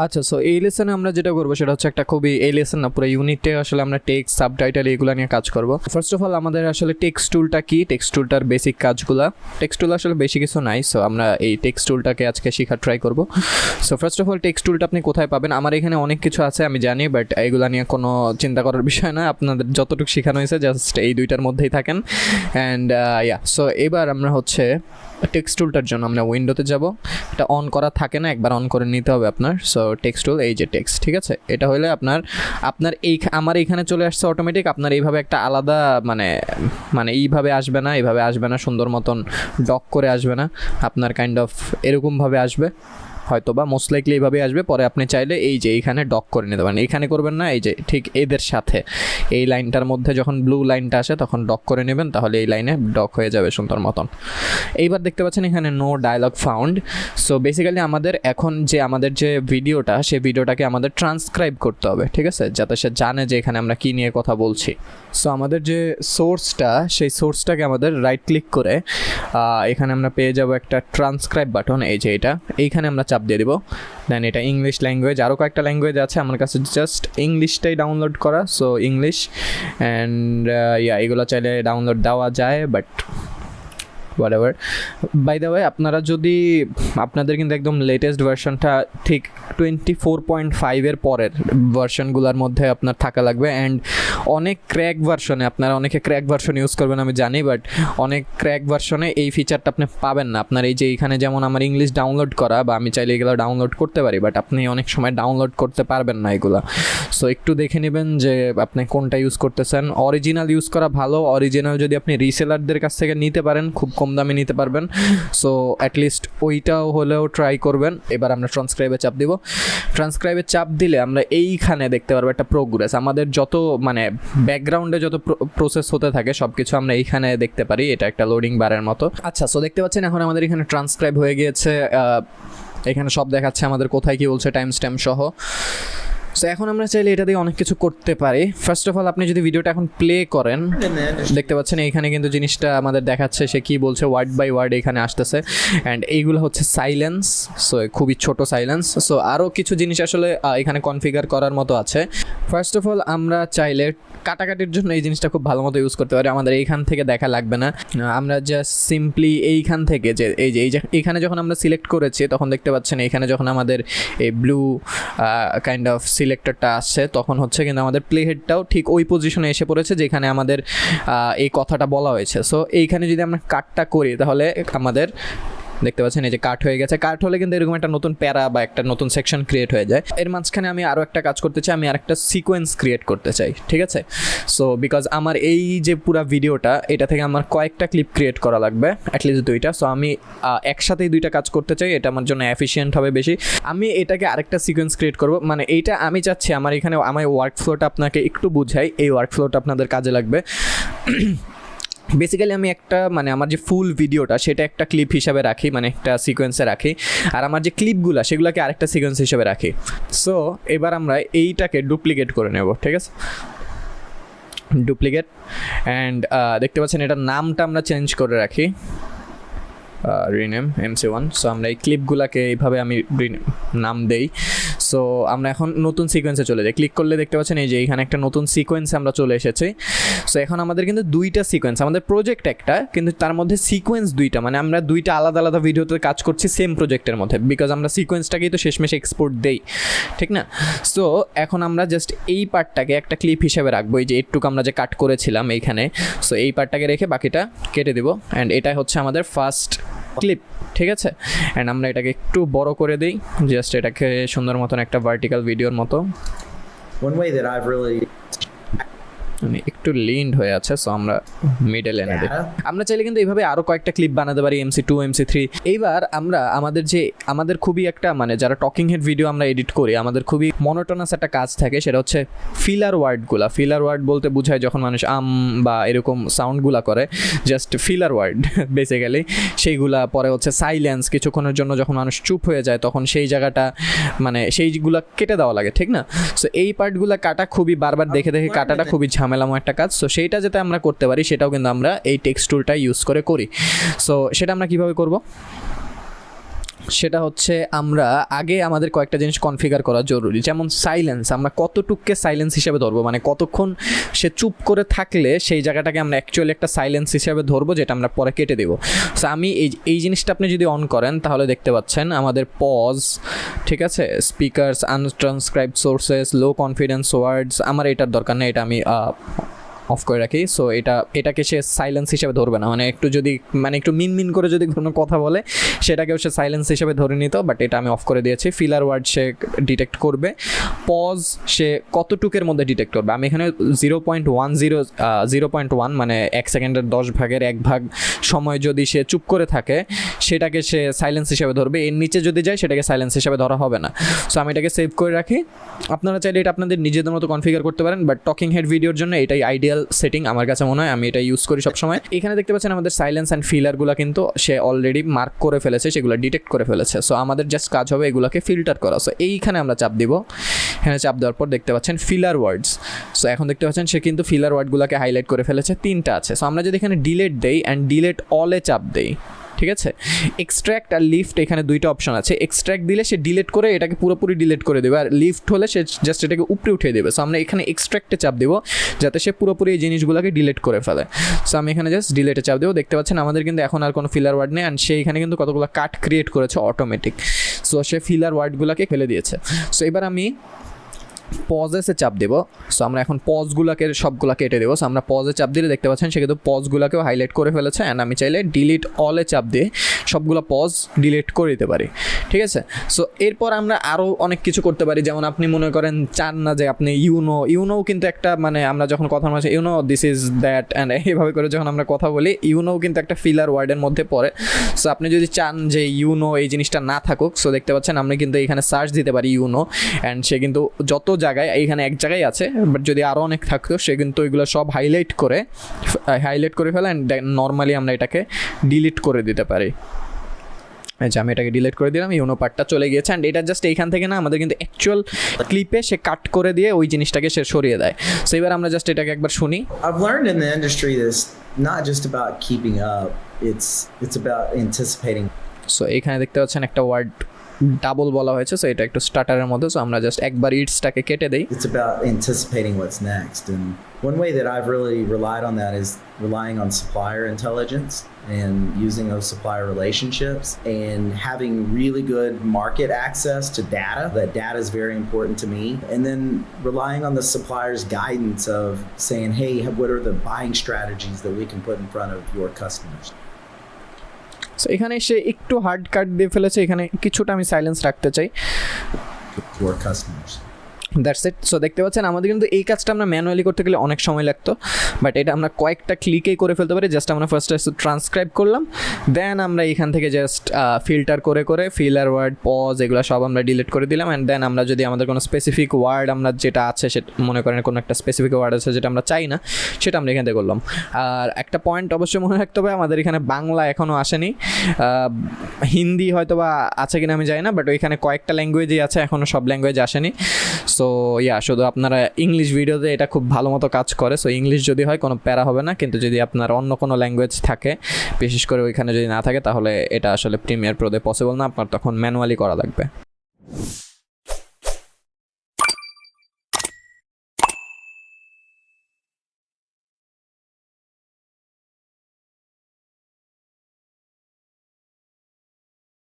আচ্ছা, সো এই লেসনে আমরা যেটা করবো সেটা হচ্ছে একটা খুবই, এই লেসন না পুরো ইউনিটে আসলে আমরা টেক্সট, সাবটাইটেল এগুলো নিয়ে কাজ করব। ফার্স্ট অফ অল আমাদের আসলে টেক্সট টুলটা কি, টেক্সট টুলটার বেসিক কাজগুলো। টেক্সট টুল আসলে বেশি কিছু নাই, সো আমরা এই টেক্সট টুলটাকে আজকে শেখার ট্রাই করব। So first of all text টুলটা আপনি কোথায় পাবেন? আমার এখানে অনেক কিছু আছে আমি জানি, বাট এগুলো নিয়ে কোনো চিন্তা করার বিষয় না। আপনাদের যতটুকু শেখানো হয়েছে জাস্ট এই দুইটার মধ্যেই থাকেন। অ্যান্ড সো এবার আমরা হচ্ছে টেক্সট টুলটার জন্য আমরা উইন্ডোতে যাব। এটা অন করা থাকে না, একবার অন করে নিতে হবে আপনার। সো টেক্সট টুল, এই যে টেক্সট, ঠিক আছে? এটা হলে আপনার আমার এইখানে চলে আসছে অটোমেটিক। আপনার এইভাবে একটা আলাদা এইভাবে আসবে না, এইভাবে আসবে না, সুন্দর মতন ডক করে আসবে না, আপনার কাইন্ড অফ এরকমভাবে আসবে হয়তো, বা মোস্ট লাইকলি এইভাবে আসবে। পরে আপনি চাইলে এই যে এইখানে ডক করে নিতে পারেন। এইখানে করবেন না, এই যে ঠিক এদের সাথে এই লাইনটার মধ্যে যখন ব্লু লাইনটা আসে তখন ডক করে নেবেন, তাহলে এই লাইনে ডক হয়ে যাবে সুন্দর মতন। এইবার দেখতে পাচ্ছেন এখানে no dialogue found. So basically আমাদের যে ভিডিওটা, সেই ভিডিওটাকে আমাদের ট্রান্সক্রাইব করতে হবে, ঠিক আছে, যাতে সে জানে যে এখানে আমরা কী নিয়ে কথা বলছি। সো আমাদের যে সোর্সটা, সেই সোর্সটাকে আমাদের রাইট ক্লিক করে এখানে আমরা পেয়ে যাব একটা ট্রান্সক্রাইব বাটন, এই যে এইখানে আমরা চাপ দিয়ে দিব। দেন এটা ইংলিশ ল্যাঙ্গুয়েজ, আরও কয়েকটা ল্যাঙ্গুয়েজ আছে, আমার কাছে জাস্ট ইংলিশটাই ডাউনলোড করা, সো ইংলিশ। অ্যান্ড এগুলো চাইলে ডাউনলোড দেওয়া যায়, but whatever. By the way, আপনাদের কিন্তু একদম লেটেস্ট ভার্সনটা ঠিক 24.5 পরের ভার্সনগুলোর মধ্যে আপনার থাকা লাগবে। অ্যান্ড অনেক ক্র্যাক ভার্সনে, আপনারা অনেকে ক্র্যাক ভার্সন ইউজ করবেন আমি জানি, বাট অনেক ক্র্যাক ভার্সনে এই ফিচারটা আপনি পাবেন না। আপনার এই যে এইখানে যেমন আমার ইংলিশ ডাউনলোড করা, বা আমি চাইলে এগুলো ডাউনলোড করতে পারি, বাট আপনি অনেক সময় ডাউনলোড করতে পারবেন না এগুলো। সো একটু দেখে নেবেন যে আপনি কোনটা ইউজ করতেছেন। অরিজিনাল ইউজ করা ভালো। অরিজিনাল যদি আপনি রিসেলারদের কাছ থেকে নিতে পারেন, খুব কম দামে নিতে পারবেন। সো অ্যাটলিস্ট ওইটাও হলেও ট্রাই করবেন। এবার আমরা ট্রান্সক্রাইবে চাপ দিব। ট্রান্সক্রাইবে চাপ দিলে আমরা এইখানে দেখতে পারবো একটা প্রোগ্রেস। আমাদের যত ব্যাকগ্রাউন্ডে যত প্রসেস হতে থাকে সব কিছু আমরা এইখানে দেখতে পারি। এটা একটা লোডিং বারের মতো। আচ্ছা, সো দেখতে পাচ্ছেন এখন আমাদের এখানে ট্রান্সক্রাইব হয়ে গিয়েছে। এখানে সব দেখাচ্ছে আমাদের কোথায় কী বলছে, টাইম স্ট্যাম্প সহ। সো এখন আমরা চাইলে এটা দিয়ে অনেক কিছু করতে পারি। ফার্স্ট অফ অল আপনি যদি ভিডিওটা এখন প্লে করেন, দেখতে পাচ্ছেন এইখানে কিন্তু জিনিসটা আমাদের দেখাচ্ছে সে কী বলছে, ওয়ার্ড বাই ওয়ার্ড এখানে আসতেছে। অ্যান্ড এইগুলো হচ্ছে সাইলেন্স, সো খুবই ছোট সাইলেন্স। সো আরও কিছু জিনিস আসলে এখানে কনফিগার করার মতো আছে। ফার্স্ট অফ অল আমরা চাইলে কাটাকাটির জন্য এই জিনিসটা খুব ভালো মতো ইউজ করতে পারি। আমাদের এইখান থেকে দেখা লাগবে না, আমরা জাস্ট সিম্পলি এইখান থেকে যে এইখানে যখন আমরা সিলেক্ট করেছি তখন দেখতে পাচ্ছেন এইখানে যখন আমাদের এই ব্লু কাইন্ড অফ সিলেক্টরটা আসছে তখন হচ্ছে কিন্তু আমাদের প্লে হেডটাও ঠিক ওই পজিশনে এসে পড়েছে যেখানে আমাদের এই কথাটা বলা হয়েছে। সো এইখানে যদি আমরা কাটটা করি তাহলে আমাদের দেখতে পাচ্ছেন এই যে কাট হয়ে গেছে। কাট হলে কিন্তু এরকম একটা নতুন প্যারা বা একটা নতুন সেকশন ক্রিয়েট হয়ে যায়। এর মাঝখানে আমি আরও একটা কাজ করতে চাই, আমি আরেকটা সিকোয়েন্স ক্রিয়েট করতে চাই, ঠিক আছে? সো বিকজ আমার এই যে পুরা ভিডিওটা, এটা থেকে আমার কয়েকটা ক্লিপ ক্রিয়েট করা লাগবে, অ্যাটলিস্ট 2টা। সো আমি একসাথেই 2টা কাজ করতে চাই, এটা আমার জন্য এফিসিয়েন্ট হবে বেশি। আমি এটাকে আরেকটা সিকোয়েন্স ক্রিয়েট করব, এইটা আমি চাচ্ছি আমার এখানে আমার ওয়ার্ক ফ্লোটা আপনাকে একটু বুঝাই, এই ওয়ার্ক ফ্লোটা আপনাদের কাজে লাগবে। বেসিক্যালি আমি একটা আমার যে ফুল ভিডিওটা সেটা একটা ক্লিপ হিসাবে রাখি, একটা সিকোয়েন্সে রাখি, আর আমার যে ক্লিপগুলো সেগুলোকে আরেকটা সিকোয়েন্স হিসাবে রাখি। সো এবার আমরা এইটাকে ডুপ্লিকেট করে নেব, ঠিক আছে? ডুপ্লিকেট। অ্যান্ড দেখতে পাচ্ছেন এটার নামটা আমরা চেঞ্জ করে রাখি, রিনেম MC1। সো আমরা এই ক্লিপগুলোকে এইভাবে আমি নাম দেই। সো আমরা এখন নতুন সিকোয়েন্সে চলে যাই। ক্লিক করলে দেখতে পাচ্ছেন এই যে এখানে একটা নতুন সিকোয়েন্সে আমরা চলে এসেছি। সো এখন আমাদের কিন্তু 2টা সিকোয়েন্স, আমাদের প্রজেক্ট একটা, কিন্তু তার মধ্যে সিকোয়েন্স 2টা, আমরা 2টা আলাদা আলাদা ভিডিওতে কাজ করছি সেম প্রজেক্টের মধ্যে, বিকজ আমরা সিকোয়েন্সটাকেই তো শেষমেশ এক্সপোর্ট দেই, ঠিক না? সো এখন আমরা জাস্ট এই পার্টটাকে একটা ক্লিপ হিসেবে রাখবো, এই যে একটুকু আমরা যে কাট করেছিলাম এইখানে। সো এই পার্টটাকে রেখে বাকিটা কেটে দেবো। অ্যান্ড এটা হচ্ছে আমাদের ফার্স্ট ক্লিপ, ঠিক আছে? অ্যান্ড আমরা এটাকে একটু বড় করে দিই, জাস্ট এটাকে সুন্দর মতন একটা ভার্টিক্যাল ভিডিওর মতো। One way that I've really একটু লিন্ড হয়ে আছে, সো আমরা মিডল এনে দিই। আমরা চাইলে কিন্তু এইভাবে আরও কয়েকটা ক্লিপ বানাতে পারি, MC2, MC3। এইবার আমরা আমাদের খুবই একটা যারা টকিং হেড ভিডিও আমরা এডিট করি, আমাদের খুবই মনোটোনাস একটা কাজ থাকে, সেটা হচ্ছে ফিলার ওয়ার্ডগুলা। ফিলার ওয়ার্ড বলতে বোঝায় যখন মানুষ বা এরকম সাউন্ডগুলা করে, জাস্ট ফিলার ওয়ার্ড বেসিক্যালি সেইগুলা। পরে হচ্ছে সাইলেন্স, কিছুক্ষণের জন্য যখন মানুষ চুপ হয়ে যায় তখন সেই জায়গাটা সেইগুলা কেটে দেওয়া লাগে, ঠিক না? সো এই পার্টগুলা কাটা খুবই বারবার দেখে দেখে কাটাটা খুবই ঝামেলাময় একটা কাজ। সো সেইটা যাতে আমরা করতে পারি সেটাও কিন্তু আমরা এই টেক্সট টুলটা ইউজ করে করি। সো সেটা আমরা কিভাবে করব? সেটা হচ্ছে আমরা আগে আমাদের কয়েকটা জিনিস কনফিগার করা জরুরি, যেমন সাইলেন্স। আমরা কতটুককে সাইলেন্স হিসেবে ধরবো, মানে কতক্ষণ সে চুপ করে থাকলে সেই জায়গাটাকে আমরা অ্যাকচুয়ালি একটা সাইলেন্স হিসেবে ধরবো, যেটা আমরা পরে কেটে দেবো। সো আমি এই জিনিসটা আপনি যদি অন করেন তাহলে দেখতে পাচ্ছেন আমাদের পজ, ঠিক আছে, স্পিকার্স, আনট্রান্সক্রাইবড সোর্সেস, লো কনফিডেন্স ওয়ার্ডস, আমার এটার দরকার নেই, এটা আমি অফ করে রাখি। সো এটাকে সে সাইলেন্স হিসেবে ধরবে না, মানে একটু মিন করে যদি কোনো কথা বলে সেটাকেও সে সাইলেন্স হিসেবে ধরে নিত, বাট এটা আমি অফ করে দিয়েছি। ফিলার ওয়ার্ড সে ডিটেক্ট করবে, পজ সে কতটুকের মধ্যে ডিটেক্ট করবে। আমি এখানে 0.1 মানে 1 সেকেন্ডের 10 ভাগের 1 ভাগ সময় যদি সে চুপ করে থাকে সেটাকে সে সাইলেন্স হিসেবে ধরবে, এর নিচে যদি যায় সেটাকে সাইলেন্স হিসেবে ধরা হবে না। সো আমি এটাকে সেভ করে রাখি। আপনারা চাইলে এটা আপনাদের নিজেদের মতো কনফিগার করতে পারেন, বাট টকিং হেড ভিডিওর জন্য এটাই আইডিয়াল সেটিং আমার কাছে মনে হয়, আমি এটা ইউজ করি সবসময়। এখানে দেখতে পাচ্ছেন আমাদের সাইলেন্স অ্যান্ড ফিলারগুলো কিন্তু সে অলরেডি মার্ক করে ফেলেছে, সেগুলো ডিটেক্ট করে ফেলেছে। সো আমাদের জাস্ট কাজ হবে এগুলোকে ফিল্টার করা। সো এইখানে আমরা চাপ দিব, এখানে চাপ দেওয়ার পর দেখতে পাচ্ছেন ফিলার ওয়ার্ডস। সো এখন দেখতে পাচ্ছেন সে কিন্তু ফিলার ওয়ার্ডগুলোকে হাইলাইট করে ফেলেছে, 3টা আছে। সো আমরা যদি এখানে ডিলেট দেই অ্যান্ড ডিলেট অলে চাপ দেই, ঠিক আছে, এক্সট্র্যাক্ট আর লিফট এখানে 2টা অপশন আছে। এক্সট্র্যাক্ট দিলে সে ডিলিট করে এটাকে পুরোপুরি ডিলিট করে দেবে, আর লিফট হলে সে জাস্ট এটাকে উপরে উঠিয়ে দেবে। সো আমরা এখানে এক্সট্র্যাক্টে চাপ দেবো যাতে সে পুরোপুরি এই জিনিসগুলোকে ডিলিট করে ফেলে। সো আমি এখানে জাস্ট ডিলেটে চাপ দেবো। দেখতে পাচ্ছেন আমাদের কিন্তু এখন আর কোনো ফিলার ওয়ার্ড নেই, অ্যান্ড সে এখানে কিন্তু কতগুলো কাট ক্রিয়েট করেছে অটোমেটিক। সো সে ফিলার ওয়ার্ডগুলোকে ফেলে দিয়েছে। সো এবার আমি পজেসে চাপ দেবো। সো আমরা এখন পজগুলোকে সবগুলো কেটে দেবো। সো আমরা পজে চাপ দিলে দেখতে পাচ্ছেন সে কিন্তু পজগুলোকেও হাইলাইট করে ফেলেছে, অ্যান্ড আমি চাইলে ডিলিট অলে চাপ দিয়ে সবগুলো পজ ডিলিট করে দিতে পারি, ঠিক আছে। সো এরপর আমরা আরও অনেক কিছু করতে পারি, যেমন আপনি মনে করেন চান না যে আপনি ইউনোও কিন্তু একটা, মানে আমরা যখন কথা বলছি দিস ইজ দ্যাট অ্যান্ড এইভাবে করে যখন আমরা কথা বলি, ইউনোও কিন্তু একটা ফিলার ওয়ার্ডের মধ্যে পড়ে। সো আপনি যদি চান যে এই জিনিসটা না থাকুক, সো দেখতে পাচ্ছেন আমরা কিন্তু এখানে সার্চ দিতে পারি অ্যান্ড সে কিন্তু যত জায়গায়, এইখানে এক জায়গায় আছে, বাট যদি আরও অনেক থাকতো সে কিন্তু ওইগুলো সব হাইলাইট করে ফেলে, অ্যান্ড নর্মালি আমরা এটাকে ডিলিট করে দিতে পারি। আচ্ছা, আমি এটাকে ডিলিট করে দিলাম, পার্টটা চলে গিয়েছে। অ্যান্ড এটা জাস্ট এইখান থেকে না, আমাদের কিন্তু অ্যাকচুয়াল ক্লিপে সে কাট করে দিয়ে ওই জিনিসটাকে সে সরিয়ে দেয়। সো এবার আমরা জাস্ট এটাকে একবার শুনি। I've learned in the industry this not just about keeping up, it's about anticipating. So এখানে দেখতে পাচ্ছেন একটা ওয়ার্ড ডাবল বলা হয়েছে, সো এটা একটু স্টার্টারের মধ্যে। সো আমরা জাস্ট একবার ইটসটাকে কেটে দেই। It's about anticipating what's next. And one way that I've really relied on that is relying on supplier intelligence and using those supplier relationships and having really good market access to data. That data is very important to me. And then relying on the supplier's guidance of saying, hey, what are the buying strategies that we can put in front of your customers? So এখানে সে একটু hard কাট দিয়ে ফেলেছে, এখানে কিছুটা আমি silence রাখতে চাই। Your customers. That's it. So দেখতে পাচ্ছেন আমাদের কিন্তু এই কাজটা আমরা ম্যানুয়ালি করতে গেলে অনেক সময় লাগতো, বাট এটা আমরা কয়েকটা ক্লিকেই করে ফেলতে পারি। জাস্ট আমরা ফার্স্টে ট্রান্সক্রাইব করলাম, দেন আমরা এখান থেকে জাস্ট ফিল্টার করে ফিলার ওয়ার্ড, পজ, এগুলো সব আমরা ডিলিট করে দিলাম। অ্যান্ড দেন আমরা যদি আমাদের কোনো স্পেসিফিক ওয়ার্ড আমরা যেটা আছে, সেটা মনে করেন কোনো একটা স্পেসিফিক ওয়ার্ড আছে যেটা আমরা চাই না, সেটা আমরা এখান থেকে করলাম। আর একটা পয়েন্ট অবশ্যই মনে রাখতে হবে, আমাদের এখানে বাংলা এখনও আসেনি, হিন্দি হয়তো বা আছে কিনা আমি জানি না, বাট ওইখানে কয়েকটা ল্যাঙ্গুয়েজই আছে, এখনও সব ল্যাঙ্গুয়েজ আসেনি। সো শুধু আপনারা ইংলিশ ভিডিওতে এটা খুব ভালো মতো কাজ করে। সো ইংলিশ যদি হয় কোনো প্যারা হবে না, কিন্তু যদি আপনার অন্য কোনো ল্যাঙ্গুয়েজ থাকে, বিশেষ করে ওইখানে যদি না থাকে, তাহলে এটা আসলে প্রিমিয়ার প্রোতে পসিবল না, আপনার তখন ম্যানুয়ালি করা লাগবে।